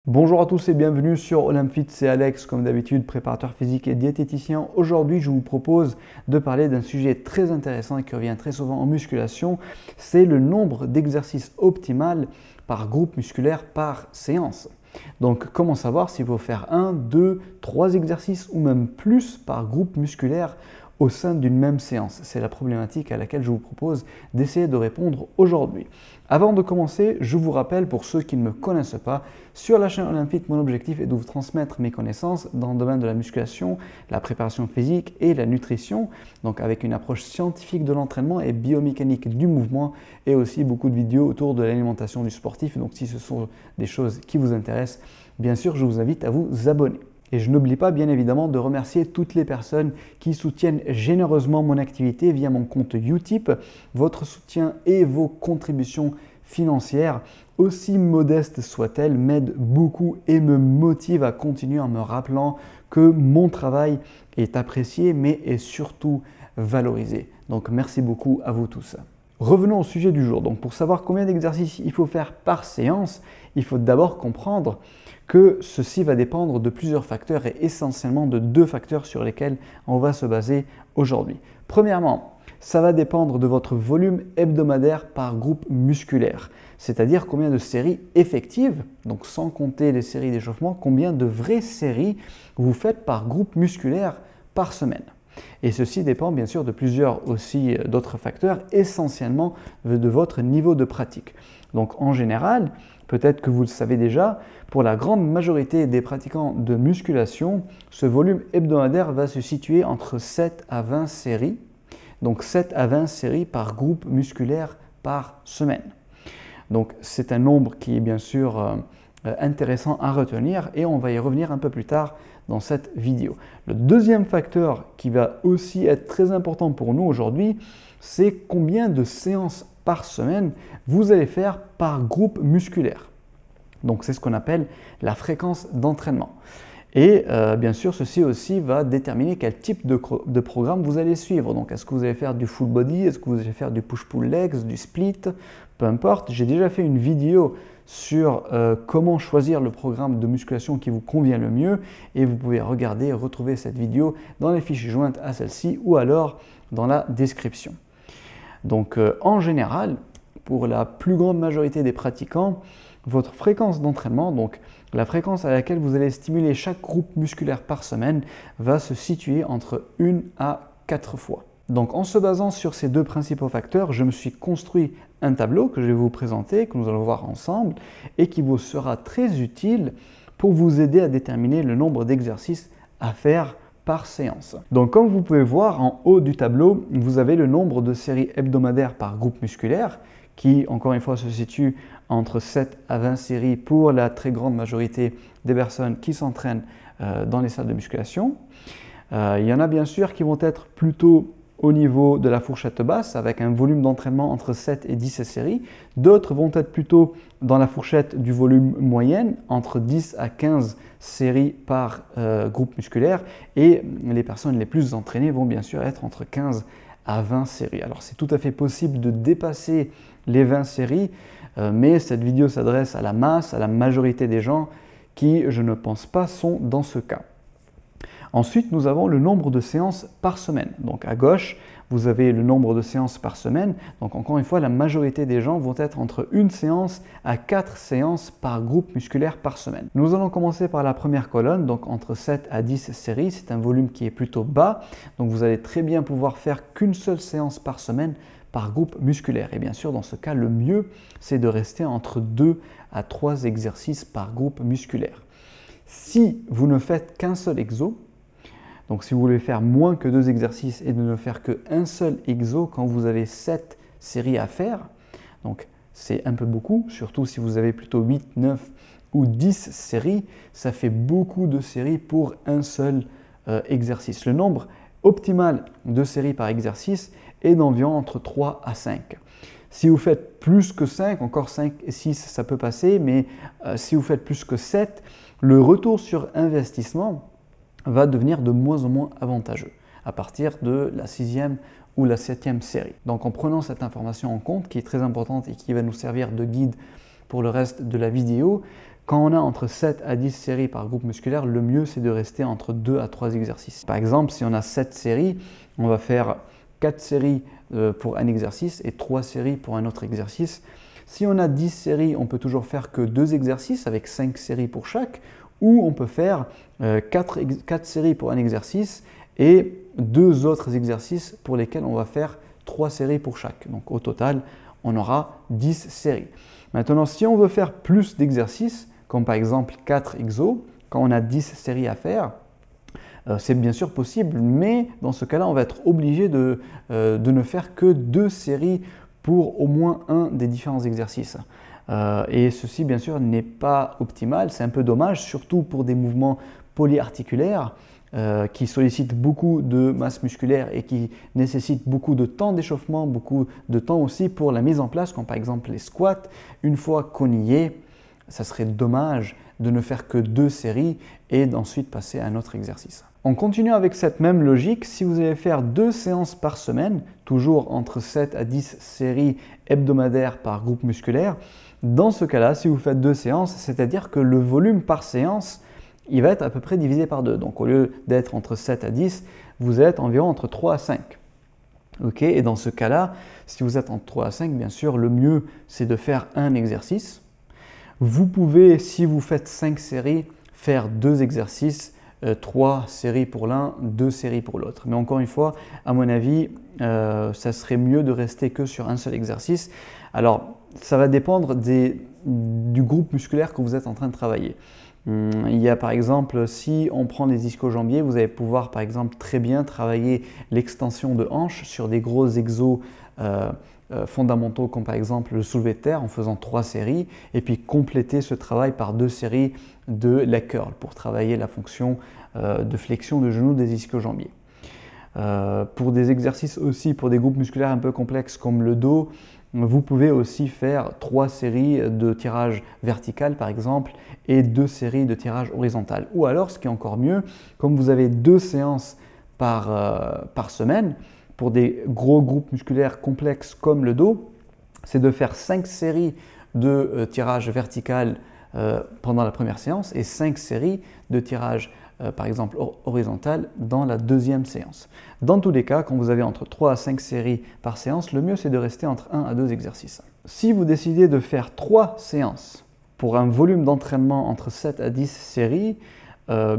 Bonjour à tous et bienvenue sur Olympfit, c'est Alex, comme d'habitude, préparateur physique et diététicien. Aujourd'hui, je vous propose de parler d'un sujet très intéressant et qui revient très souvent en musculation, c'est le nombre d'exercices optimal par groupe musculaire par séance. Donc, comment savoir s'il faut faire 1, 2, 3 exercices ou même plus par groupe musculaire au sein d'une même séance? C'est la problématique à laquelle je vous propose d'essayer de répondre aujourd'hui. Avant de commencer, je vous rappelle, pour ceux qui ne me connaissent pas, sur la chaîne Olympfit, mon objectif est de vous transmettre mes connaissances dans le domaine de la musculation, la préparation physique et la nutrition, donc avec une approche scientifique de l'entraînement et biomécanique du mouvement, et aussi beaucoup de vidéos autour de l'alimentation du sportif. Donc si ce sont des choses qui vous intéressent, bien sûr, je vous invite à vous abonner. Et je n'oublie pas bien évidemment de remercier toutes les personnes qui soutiennent généreusement mon activité via mon compte Utip. Votre soutien et vos contributions financières, aussi modestes soient-elles, m'aident beaucoup et me motivent à continuer en me rappelant que mon travail est apprécié mais est surtout valorisé. Donc merci beaucoup à vous tous. Revenons au sujet du jour. Donc pour savoir combien d'exercices il faut faire par séance, il faut d'abord comprendre que ceci va dépendre de plusieurs facteurs et essentiellement de deux facteurs sur lesquels on va se baser aujourd'hui. Premièrement, ça va dépendre de votre volume hebdomadaire par groupe musculaire, c'est-à-dire combien de séries effectives, donc sans compter les séries d'échauffement, combien de vraies séries vous faites par groupe musculaire par semaine. Et ceci dépend bien sûr de plusieurs aussi d'autres facteurs, essentiellement de votre niveau de pratique. Donc en général, peut-être que vous le savez déjà, pour la grande majorité des pratiquants de musculation, ce volume hebdomadaire va se situer entre 7 à 20 séries. Donc 7 à 20 séries par groupe musculaire par semaine. Donc c'est un nombre qui est bien sûr intéressant à retenir et on va y revenir un peu plus tard dans cette vidéo. Le deuxième facteur qui va aussi être très important pour nous aujourd'hui, c'est combien de séances par semaine vous allez faire par groupe musculaire. Donc c'est ce qu'on appelle la fréquence d'entraînement. Et bien sûr, ceci aussi va déterminer quel type de programme vous allez suivre. Donc est-ce que vous allez faire du full body, est-ce que vous allez faire du push-pull legs, du split, peu importe. J'ai déjà fait une vidéo sur comment choisir le programme de musculation qui vous convient le mieux et vous pouvez regarder et retrouver cette vidéo dans les fiches jointes à celle-ci ou alors dans la description. Donc en général, pour la plus grande majorité des pratiquants, votre fréquence d'entraînement, donc la fréquence à laquelle vous allez stimuler chaque groupe musculaire par semaine, va se situer entre 1 à 4 fois. Donc en se basant sur ces deux principaux facteurs, je me suis construit un tableau que je vais vous présenter, que nous allons voir ensemble et qui vous sera très utile pour vous aider à déterminer le nombre d'exercices à faire par séance. Donc comme vous pouvez voir en haut du tableau, vous avez le nombre de séries hebdomadaires par groupe musculaire qui, encore une fois, se situe entre 7 à 20 séries pour la très grande majorité des personnes qui s'entraînent dans les salles de musculation. Il y en a bien sûr qui vont être plutôt au niveau de la fourchette basse avec un volume d'entraînement entre 7 et 10 séries. D'autres vont être plutôt dans la fourchette du volume moyenne, entre 10 à 15 séries par groupe musculaire. Et les personnes les plus entraînées vont bien sûr être entre 15 à 20 séries. Alors c'est tout à fait possible de dépasser les 20 séries, mais cette vidéo s'adresse à la masse, à la majorité des gens qui, je ne pense pas, sont dans ce cas. Ensuite, nous avons le nombre de séances par semaine. Donc à gauche, vous avez le nombre de séances par semaine. Donc encore une fois, la majorité des gens vont être entre 1 séance à 4 séances par groupe musculaire par semaine. Nous allons commencer par la première colonne, donc entre 7 à 10 séries. C'est un volume qui est plutôt bas. Donc vous allez très bien pouvoir faire qu'une seule séance par semaine par groupe musculaire. Et bien sûr, dans ce cas, le mieux, c'est de rester entre 2 à 3 exercices par groupe musculaire. Si vous ne faites qu'un seul exo, donc si vous voulez faire moins que 2 exercices et de ne faire qu'un seul exo quand vous avez 7 séries à faire, donc c'est un peu beaucoup, surtout si vous avez plutôt 8, 9 ou 10 séries, ça fait beaucoup de séries pour un seul exercice. Le nombre optimal de séries par exercice est d'environ entre 3 à 5. Si vous faites plus que 5, encore 5 et 6, ça peut passer, mais si vous faites plus que 7, le retour sur investissement va devenir de moins en moins avantageux à partir de la 6e ou la 7e série. Donc en prenant cette information en compte, qui est très importante et qui va nous servir de guide pour le reste de la vidéo, Quand on a entre 7 à 10 séries par groupe musculaire, le mieux c'est de rester entre 2 à 3 exercices. Par exemple, si on a 7 séries, on va faire 4 séries pour un exercice et 3 séries pour un autre exercice. Si on a 10 séries, on peut toujours faire que 2 exercices avec 5 séries pour chaque, ou on peut faire 4 séries pour un exercice et 2 autres exercices pour lesquels on va faire 3 séries pour chaque. Donc au total, on aura 10 séries. Maintenant, si on veut faire plus d'exercices, comme par exemple 4 exos, quand on a 10 séries à faire, c'est bien sûr possible, mais dans ce cas-là, on va être obligé de ne faire que 2 séries pour au moins un des différents exercices. Et ceci, bien sûr, n'est pas optimal, c'est un peu dommage, surtout pour des mouvements polyarticulaires qui sollicitent beaucoup de masse musculaire et qui nécessitent beaucoup de temps d'échauffement, beaucoup de temps aussi pour la mise en place, comme par exemple les squats. Une fois qu'on y est, ça serait dommage de ne faire que 2 séries et d'ensuite passer à un autre exercice. On continue avec cette même logique. Si vous allez faire 2 séances par semaine, toujours entre 7 à 10 séries hebdomadaires par groupe musculaire, dans ce cas-là, si vous faites 2 séances, c'est-à-dire que le volume par séance, il va être à peu près divisé par 2. Donc au lieu d'être entre 7 à 10, vous êtes environ entre 3 à 5. Ok, et dans ce cas-là, si vous êtes entre 3 à 5, bien sûr, le mieux, c'est de faire un exercice. Vous pouvez, si vous faites 5 séries, faire 2 exercices, 3 séries pour l'un, 2 séries pour l'autre. Mais encore une fois, à mon avis, ça serait mieux de rester que sur un seul exercice. Alors, ça va dépendre du groupe musculaire que vous êtes en train de travailler. Il y a par exemple, si on prend les ischio-jambiers, vous allez pouvoir par exemple très bien travailler l'extension de hanche sur des gros exos fondamentaux comme par exemple le soulevé de terre en faisant 3 séries et puis compléter ce travail par 2 séries de leg curl pour travailler la fonction de flexion de genou des ischio-jambiers. Pour des exercices aussi, pour des groupes musculaires un peu complexes comme le dos, vous pouvez aussi faire 3 séries de tirage vertical par exemple et 2 séries de tirage horizontal. Ou alors, ce qui est encore mieux, comme vous avez 2 séances par semaine, pour des gros groupes musculaires complexes comme le dos, c'est de faire 5 séries de tirage vertical pendant la première séance et 5 séries de tirage par exemple horizontal dans la deuxième séance. Dans tous les cas, quand vous avez entre 3 à 5 séries par séance, le mieux c'est de rester entre 1 à 2 exercices. Si vous décidez de faire 3 séances pour un volume d'entraînement entre 7 à 10 séries,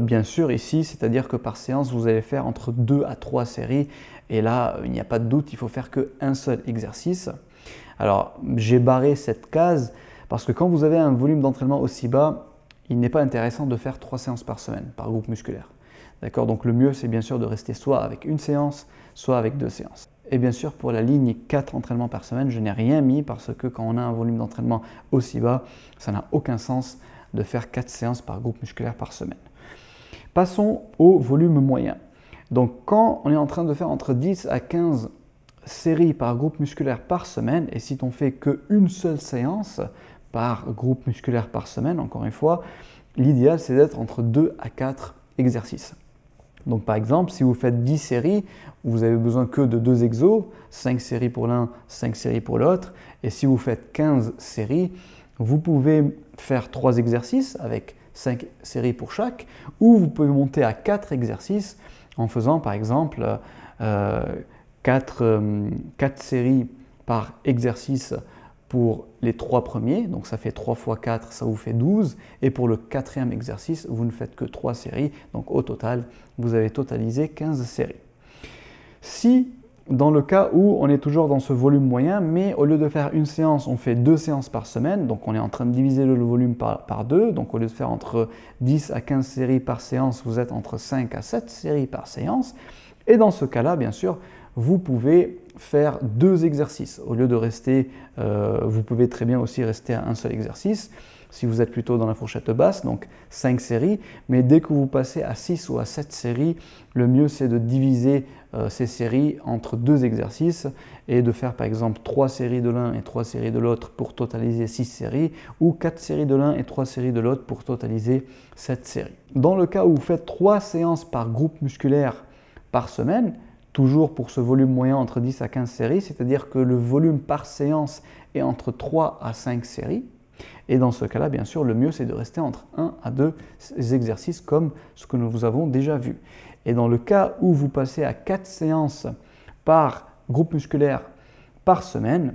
bien sûr ici, c'est-à-dire que par séance, vous allez faire entre 2 à 3 séries et là, il n'y a pas de doute, il faut faire qu'un seul exercice. Alors, j'ai barré cette case parce que quand vous avez un volume d'entraînement aussi bas, il n'est pas intéressant de faire 3 séances par semaine, par groupe musculaire. D'accord? Donc le mieux, c'est bien sûr de rester soit avec une séance, soit avec 2 séances. Et bien sûr, pour la ligne 4 entraînements par semaine, je n'ai rien mis parce que quand on a un volume d'entraînement aussi bas, ça n'a aucun sens de faire 4 séances par groupe musculaire par semaine. Passons au volume moyen. Donc quand on est en train de faire entre 10 à 15 séries par groupe musculaire par semaine, et si on fait qu'une seule séance par groupe musculaire par semaine, encore une fois, l'idéal c'est d'être entre 2 à 4 exercices. Donc par exemple, si vous faites 10 séries, vous avez besoin que de 2 exos, 5 séries pour l'un, 5 séries pour l'autre. Et si vous faites 15 séries, vous pouvez faire 3 exercices avec 5 séries pour chaque, ou vous pouvez monter à 4 exercices en faisant par exemple 4 séries par exercice pour les 3 premiers, donc ça fait 3 fois 4, ça vous fait 12, et pour le 4e exercice, vous ne faites que 3 séries, donc au total, vous avez totalisé 15 séries. Si, dans le cas où on est toujours dans ce volume moyen, mais au lieu de faire une séance, on fait 2 séances par semaine, donc on est en train de diviser le volume par 2, donc au lieu de faire entre 10 à 15 séries par séance, vous êtes entre 5 à 7 séries par séance, et dans ce cas-là, bien sûr, vous pouvez faire 2 exercices. Au lieu de rester, vous pouvez très bien aussi rester à un seul exercice, si vous êtes plutôt dans la fourchette basse, donc 5 séries, mais dès que vous passez à 6 ou à 7 séries, le mieux c'est de diviser ces séries entre 2 exercices et de faire par exemple 3 séries de l'un et 3 séries de l'autre pour totaliser 6 séries, ou 4 séries de l'un et 3 séries de l'autre pour totaliser 7 séries. Dans le cas où vous faites 3 séances par groupe musculaire par semaine, toujours pour ce volume moyen entre 10 à 15 séries, c'est-à-dire que le volume par séance est entre 3 à 5 séries. Et dans ce cas-là, bien sûr, le mieux c'est de rester entre 1 à 2 exercices comme ce que nous vous avons déjà vu. Et dans le cas où vous passez à 4 séances par groupe musculaire par semaine,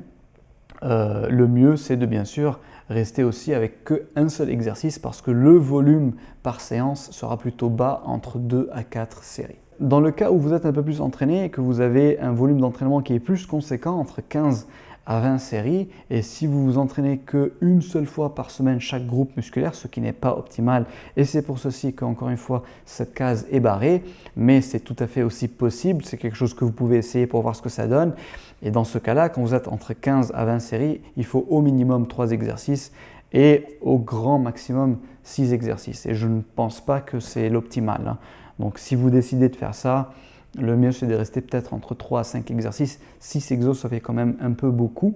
le mieux c'est de bien sûr rester aussi avec qu'un seul exercice parce que le volume par séance sera plutôt bas entre 2 à 4 séries. Dans le cas où vous êtes un peu plus entraîné et que vous avez un volume d'entraînement qui est plus conséquent, entre 15 à 20 séries, et si vous vous entraînez qu'une seule fois par semaine chaque groupe musculaire, ce qui n'est pas optimal, et c'est pour ceci qu'encore une fois cette case est barrée, mais c'est tout à fait aussi possible, c'est quelque chose que vous pouvez essayer pour voir ce que ça donne. Et dans ce cas-là, quand vous êtes entre 15 à 20 séries, il faut au minimum 3 exercices et au grand maximum 6 exercices. Et je ne pense pas que c'est l'optimal, hein. Donc si vous décidez de faire ça, le mieux c'est de rester peut-être entre 3 à 5 exercices. 6 exos, ça fait quand même un peu beaucoup.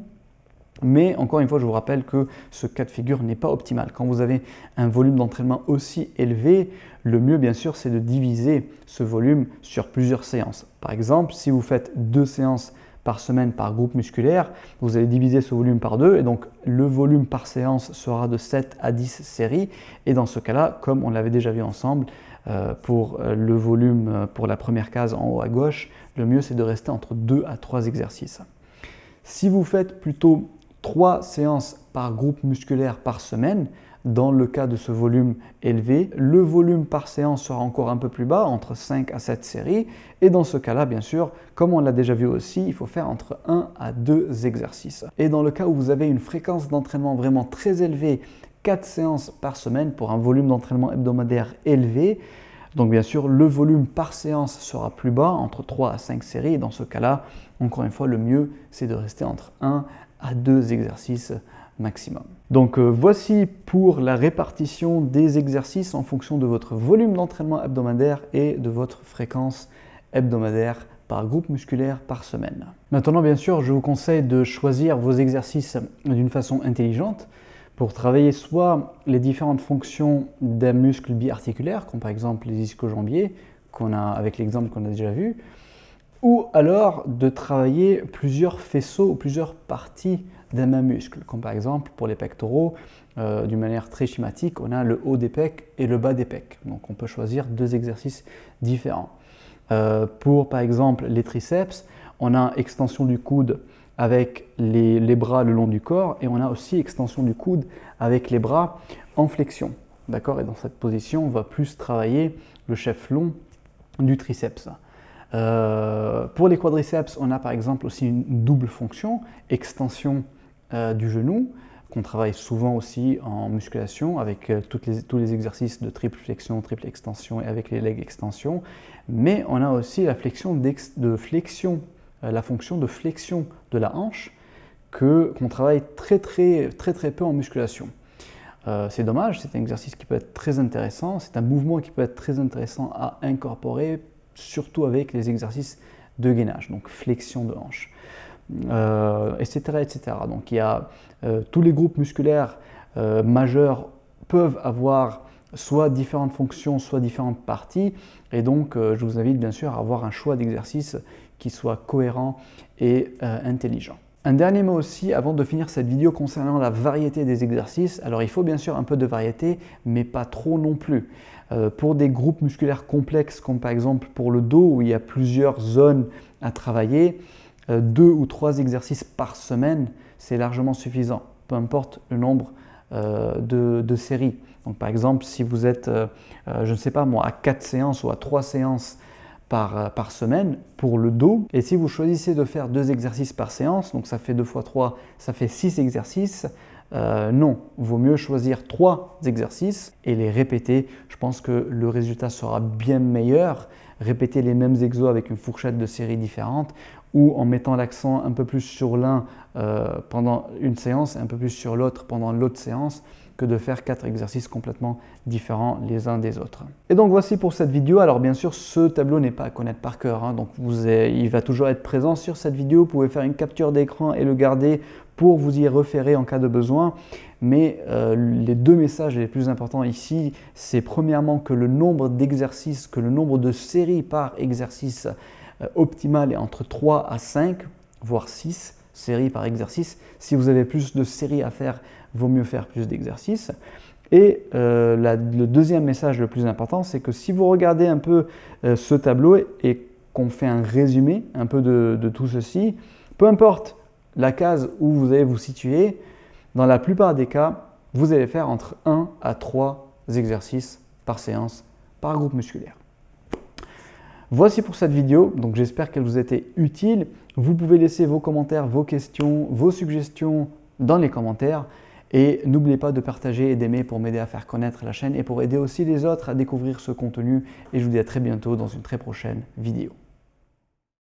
Mais encore une fois, je vous rappelle que ce cas de figure n'est pas optimal. Quand vous avez un volume d'entraînement aussi élevé, le mieux bien sûr c'est de diviser ce volume sur plusieurs séances. Par exemple, si vous faites 2 séances par semaine par groupe musculaire, vous allez diviser ce volume par 2 et donc le volume par séance sera de 7 à 10 séries. Et dans ce cas-là, comme on l'avait déjà vu ensemble, pour le volume pour la première case en haut à gauche, le mieux c'est de rester entre 2 à 3 exercices. Si vous faites plutôt 3 séances par groupe musculaire par semaine, dans le cas de ce volume élevé, le volume par séance sera encore un peu plus bas, entre 5 à 7 séries. Et dans ce cas-là, bien sûr, comme on l'a déjà vu aussi, il faut faire entre 1 à 2 exercices. Et dans le cas où vous avez une fréquence d'entraînement vraiment très élevée, 4 séances par semaine pour un volume d'entraînement hebdomadaire élevé, donc bien sûr, le volume par séance sera plus bas, entre 3 à 5 séries. Et dans ce cas-là, encore une fois, le mieux, c'est de rester entre 1 à 2 exercices maximum. Donc voici pour la répartition des exercices en fonction de votre volume d'entraînement hebdomadaire et de votre fréquence hebdomadaire par groupe musculaire par semaine. Maintenant, bien sûr, je vous conseille de choisir vos exercices d'une façon intelligente pour travailler soit les différentes fonctions d'un muscle biarticulaire, comme par exemple les ischio-jambiers, avec l'exemple qu'on a déjà vu, ou alors de travailler plusieurs faisceaux ou plusieurs parties d'un même muscle, comme par exemple pour les pectoraux, d'une manière très schématique, on a le haut des pecs et le bas des pecs. Donc on peut choisir 2 exercices différents. Pour par exemple les triceps, on a extension du coude avec les bras le long du corps et on a aussi extension du coude avec les bras en flexion. D'accord? Et dans cette position, on va plus travailler le chef long du triceps. Pour les quadriceps, on a par exemple aussi une double fonction, extension du genou, qu'on travaille souvent aussi en musculation avec tous les exercices de triple flexion, triple extension et avec les leg extension. Mais on a aussi la fonction de flexion de la hanche qu'on travaille très peu en musculation. C'est dommage, c'est un exercice qui peut être très intéressant, c'est un mouvement qui peut être très intéressant à incorporer, surtout avec les exercices de gainage, donc flexion de hanche, etc., etc. Donc il y a tous les groupes musculaires majeurs peuvent avoir soit différentes fonctions, soit différentes parties, et donc je vous invite bien sûr à avoir un choix d'exercice qui soit cohérent et intelligent. Un dernier mot aussi avant de finir cette vidéo concernant la variété des exercices. Alors il faut bien sûr un peu de variété, mais pas trop non plus. Pour des groupes musculaires complexes, comme par exemple pour le dos où il y a plusieurs zones à travailler, 2 ou 3 exercices par semaine, c'est largement suffisant, peu importe le nombre de séries. Donc par exemple, si vous êtes, je ne sais pas moi, à 4 séances ou à 3 séances par semaine pour le dos, et si vous choisissez de faire 2 exercices par séance, donc ça fait 2 fois 3, ça fait 6 exercices, non, il vaut mieux choisir 3 exercices et les répéter. Je pense que le résultat sera bien meilleur. Répéter les mêmes exos avec une fourchette de séries différentes ou en mettant l'accent un peu plus sur l'un pendant une séance et un peu plus sur l'autre pendant l'autre séance que de faire 4 exercices complètement différents les uns des autres. Et donc voici pour cette vidéo. Alors bien sûr, ce tableau n'est pas à connaître par cœur, hein, donc il va toujours être présent sur cette vidéo. Vous pouvez faire une capture d'écran et le garder pour vous y référer en cas de besoin. Mais les 2 messages les plus importants ici, c'est premièrement que le nombre d'exercices, que le nombre de séries par exercice optimal est entre 3 à 5, voire 6, séries par exercice. Si vous avez plus de séries à faire, vaut mieux faire plus d'exercices. Et le deuxième message le plus important, c'est que si vous regardez un peu ce tableau et qu'on fait un résumé un peu de tout ceci, peu importe la case où vous allez vous situer, dans la plupart des cas, vous allez faire entre 1 à 3 exercices par séance, par groupe musculaire. Voici pour cette vidéo, donc j'espère qu'elle vous a été utile. Vous pouvez laisser vos commentaires, vos questions, vos suggestions dans les commentaires. Et n'oubliez pas de partager et d'aimer pour m'aider à faire connaître la chaîne et pour aider aussi les autres à découvrir ce contenu. Et je vous dis à très bientôt dans une très prochaine vidéo.